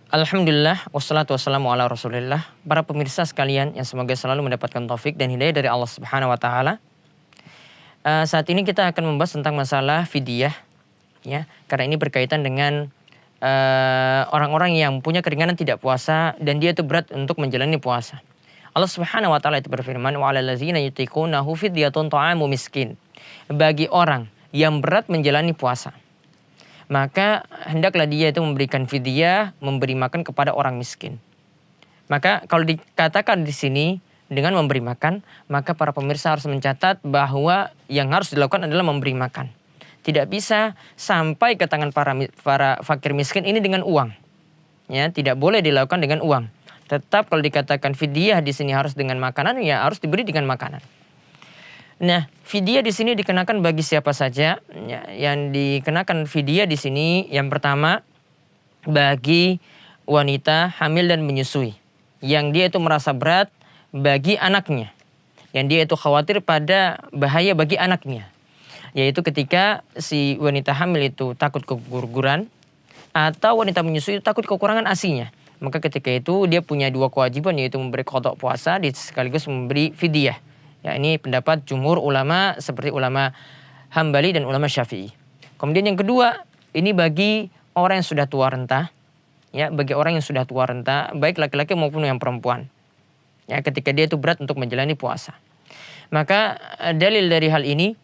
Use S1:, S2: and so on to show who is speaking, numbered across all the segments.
S1: Alhamdulillah, wassalatu wassalamu ala rasulillah. Para pemirsa sekalian yang semoga selalu mendapatkan taufik dan hidayah dari Allah Subhanahu wa taala. Saat ini kita akan membahas tentang masalah fidyah, ya. Karena ini berkaitan dengan orang-orang yang punya keringanan tidak puasa dan dia itu berat untuk menjalani puasa. Allah Subhanahu wa taala itu berfirman, "Wa 'alal ladzina yutiqunahu fidyatun ta'amu miskin." Bagi orang yang berat menjalani puasa, maka hendaklah dia itu memberikan fidyah, memberi makan kepada orang miskin. Maka kalau dikatakan di sini dengan memberi makan, maka para pemirsa harus mencatat bahwa yang harus dilakukan adalah memberi makan. Tidak bisa sampai ke tangan para fakir miskin ini dengan uang. Ya, tidak boleh dilakukan dengan uang. Tetap kalau dikatakan fidyah di sini harus dengan makanan, ya harus diberi dengan makanan. Nah, fidyah di sini dikenakan bagi siapa saja. Ya, yang dikenakan fidyah di sini yang pertama bagi wanita hamil dan menyusui, yang dia itu merasa berat bagi anaknya, yang dia itu khawatir pada bahaya bagi anaknya, yaitu ketika si wanita hamil itu takut keguguran atau wanita menyusui itu takut kekurangan ASI-nya. Maka ketika itu dia punya dua kewajiban, yaitu memberi qada puasa sekaligus memberi fidyah. Ya, ini pendapat jumhur ulama seperti ulama Hambali dan ulama Syafi'i. Kemudian yang kedua, ini bagi orang yang sudah tua renta, ya, bagi orang yang sudah tua renta, baik laki-laki maupun yang perempuan. Ya, ketika dia itu berat untuk menjalani puasa. Maka dalil dari hal ini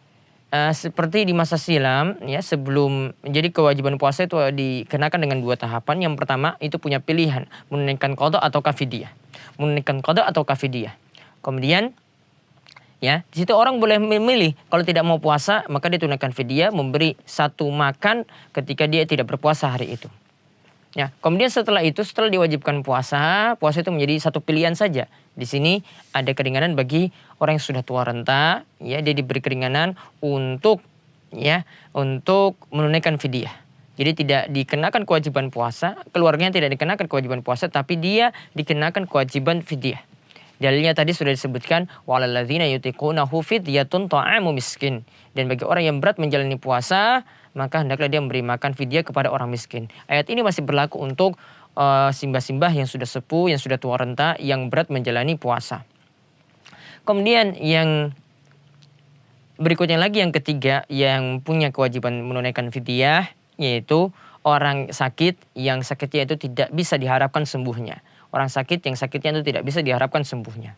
S1: seperti di masa silam, ya, sebelum menjadi kewajiban puasa itu dikenakan dengan dua tahapan. Yang pertama itu punya pilihan menunaikan qada atau fidyah. Menunaikan qada atau fidyah. Kemudian, ya, di situ orang boleh memilih, kalau tidak mau puasa maka dia tunaikan fidyah, memberi satu makan ketika dia tidak berpuasa hari itu. Ya, kemudian setelah itu, setelah diwajibkan puasa itu menjadi satu pilihan saja. Di sini ada keringanan bagi orang yang sudah tua renta, ya, dia diberi keringanan untuk menunaikan fidyah. Jadi tidak dikenakan kewajiban puasa, keluarganya tidak dikenakan kewajiban puasa, tapi dia dikenakan kewajiban fidyah. Dalilnya tadi sudah disebutkan, walal ladzina yutiqunahu fidyatun ta'amu miskin. Dan bagi orang yang berat menjalani puasa, maka hendaklah dia memberi makan fidyah kepada orang miskin. Ayat ini masih berlaku untuk simbah-simbah yang sudah sepuh, yang sudah tua renta, yang berat menjalani puasa. Kemudian yang berikutnya lagi, yang ketiga, yang punya kewajiban menunaikan fidyah, yaitu orang sakit yang sakitnya itu tidak bisa diharapkan sembuhnya. Orang sakit yang sakitnya itu tidak bisa diharapkan sembuhnya.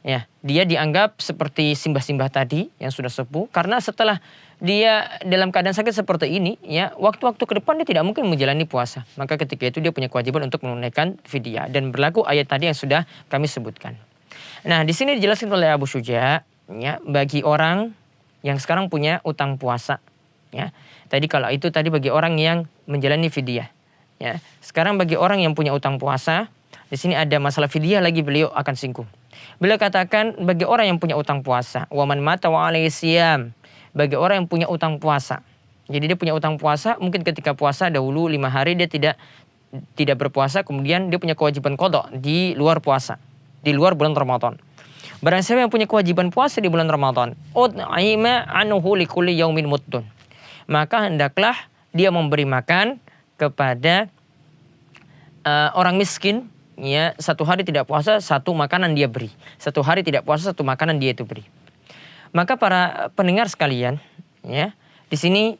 S1: Ya, dia dianggap seperti simbah-simbah tadi yang sudah sepuh, karena setelah dia dalam keadaan sakit seperti ini, ya, waktu-waktu ke depan dia tidak mungkin menjalani puasa. Maka ketika itu dia punya kewajiban untuk menunaikan fidyah, dan berlaku ayat tadi yang sudah kami sebutkan. Nah, di sini dijelaskan oleh Abu Syuja, ya, bagi orang yang sekarang punya utang puasa, ya. Tadi kalau itu tadi bagi orang yang menjalani fidyah, ya. Sekarang bagi orang yang punya utang puasa, di sini ada masalah fidyah lagi, beliau akan singgung. Beliau katakan bagi orang yang punya utang puasa, wa man mata wa alaihi siyam, bagi orang yang punya utang puasa. Jadi dia punya utang puasa, mungkin ketika puasa dahulu 5 hari dia tidak berpuasa, kemudian dia punya kewajiban qada di luar puasa, di luar bulan Ramadan. Barang siapa yang punya kewajiban puasa di bulan Ramadan, ut'ima anhu likulli yaumin muddun, maka hendaklah dia memberi makan kepada orang miskin. Ya, satu hari tidak puasa, satu makanan dia beri. Satu hari tidak puasa, satu makanan dia itu beri. Maka para pendengar sekalian, ya, di sini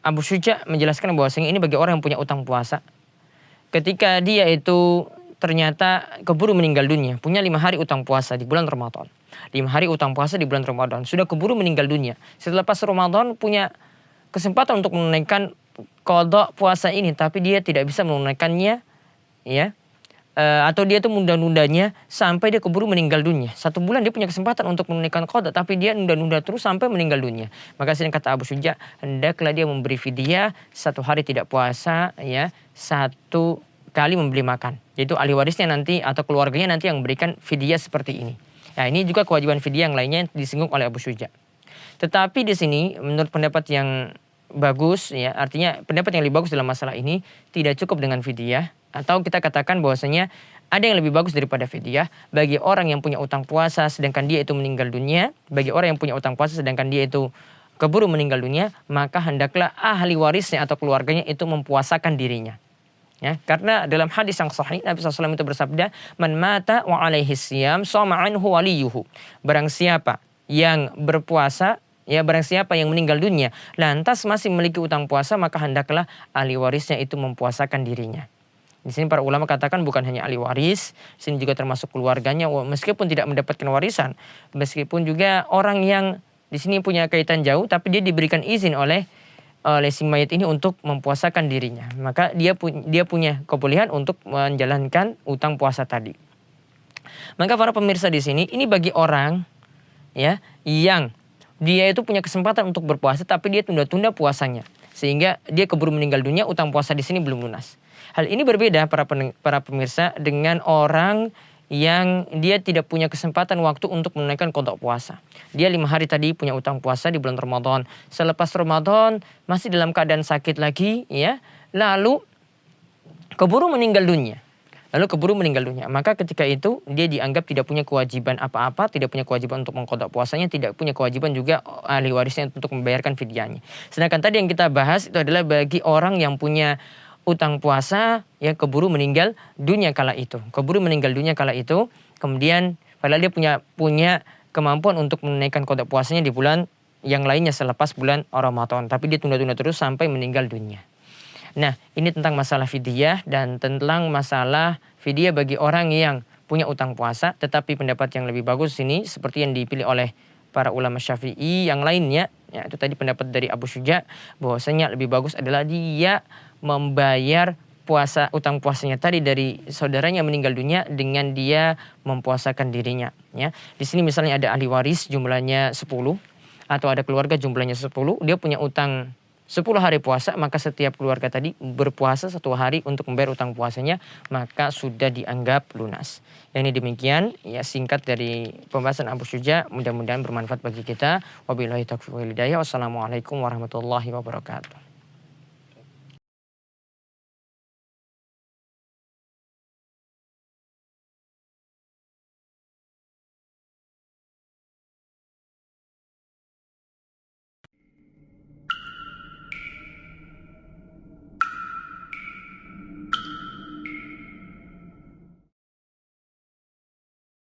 S1: Abu Syuja menjelaskan bahwasanya ini bagi orang yang punya utang puasa. Ketika dia itu ternyata keburu meninggal dunia, punya 5 hari utang puasa di bulan Ramadan. 5 hari utang puasa di bulan Ramadan, sudah keburu meninggal dunia. Setelah pas Ramadan punya kesempatan untuk menunaikan qada puasa ini, tapi dia tidak bisa menunaikannya, ya, atau dia tuh nunda-nundanya sampai dia keburu meninggal dunia. 1 bulan dia punya kesempatan untuk menunaikan qada, tapi dia nunda-nunda terus sampai meninggal dunia. Maka sini kata Abu Syuja, hendaklah dia memberi fidyah 1 hari tidak puasa, ya, 1 kali memberi makan. Yaitu ahli warisnya nanti atau keluarganya nanti yang memberikan fidyah seperti ini. Nah, ini juga kewajiban fidyah yang lainnya yang disinggung oleh Abu Syuja. Tetapi di sini menurut pendapat yang bagus, ya, artinya pendapat yang lebih bagus dalam masalah ini, tidak cukup dengan fidyah. Atau kita katakan bahwasanya ada yang lebih bagus daripada fidyah bagi orang yang punya utang puasa sedangkan dia itu meninggal dunia. Bagi orang yang punya utang puasa sedangkan dia itu keburu meninggal dunia, maka hendaklah ahli warisnya atau keluarganya itu mempuasakan dirinya. Ya, karena dalam hadis yang sahih Nabi SAW itu bersabda, "Man mata wa alaihi siyam shoma anhu waliyuhu." Barang siapa yang berpuasa, ya barang siapa yang meninggal dunia lantas masih memiliki utang puasa, maka hendaklah ahli warisnya itu mempuasakan dirinya. Di sini para ulama katakan bukan hanya ahli waris, di sini juga termasuk keluarganya meskipun tidak mendapatkan warisan, meskipun juga orang yang di sini punya kaitan jauh tapi dia diberikan izin oleh si mayit ini untuk mempuasakan dirinya, maka dia punya kebolehan untuk menjalankan utang puasa tadi. Maka para pemirsa di sini ini bagi orang ya yang dia itu punya kesempatan untuk berpuasa tapi dia tunda-tunda puasanya sehingga dia keburu meninggal dunia, utang puasa di sini belum lunas. Hal ini berbeda para pemirsa dengan orang yang dia tidak punya kesempatan waktu untuk menunaikan qada puasa. Dia 5 hari tadi punya utang puasa di bulan Ramadan. Selepas Ramadan masih dalam keadaan sakit lagi ya. Lalu keburu meninggal dunia. Maka ketika itu dia dianggap tidak punya kewajiban apa-apa, tidak punya kewajiban untuk mengqada puasanya, tidak punya kewajiban juga ahli warisnya untuk membayarkan fidyahnya. Sedangkan tadi yang kita bahas itu adalah bagi orang yang punya utang puasa ya keburu meninggal dunia kala itu. Kemudian padahal dia punya kemampuan untuk menunaikan qada puasanya di bulan yang lainnya selepas bulan Ramadan, tapi dia tunda-tunda terus sampai meninggal dunia. Nah, ini tentang masalah fidyah dan tentang masalah fidyah bagi orang yang punya utang puasa, tetapi pendapat yang lebih bagus ini seperti yang dipilih oleh para ulama Syafi'i yang lainnya, ya itu tadi pendapat dari Abu Syuja bahwasanya lebih bagus adalah dia membayar utang puasanya tadi dari saudaranya meninggal dunia dengan dia mempuasakan dirinya ya. Di sini misalnya ada ahli waris jumlahnya 10 atau ada keluarga jumlahnya 10, dia punya utang 10 hari puasa, maka setiap keluarga tadi berpuasa 1 hari untuk membayar utang puasanya, maka sudah dianggap lunas. Yang ini demikian ya singkat dari pembahasan Abu Syuja, mudah-mudahan bermanfaat bagi kita. Wabillahi taufiq wal hidayah. Wassalamualaikum warahmatullahi wabarakatuh.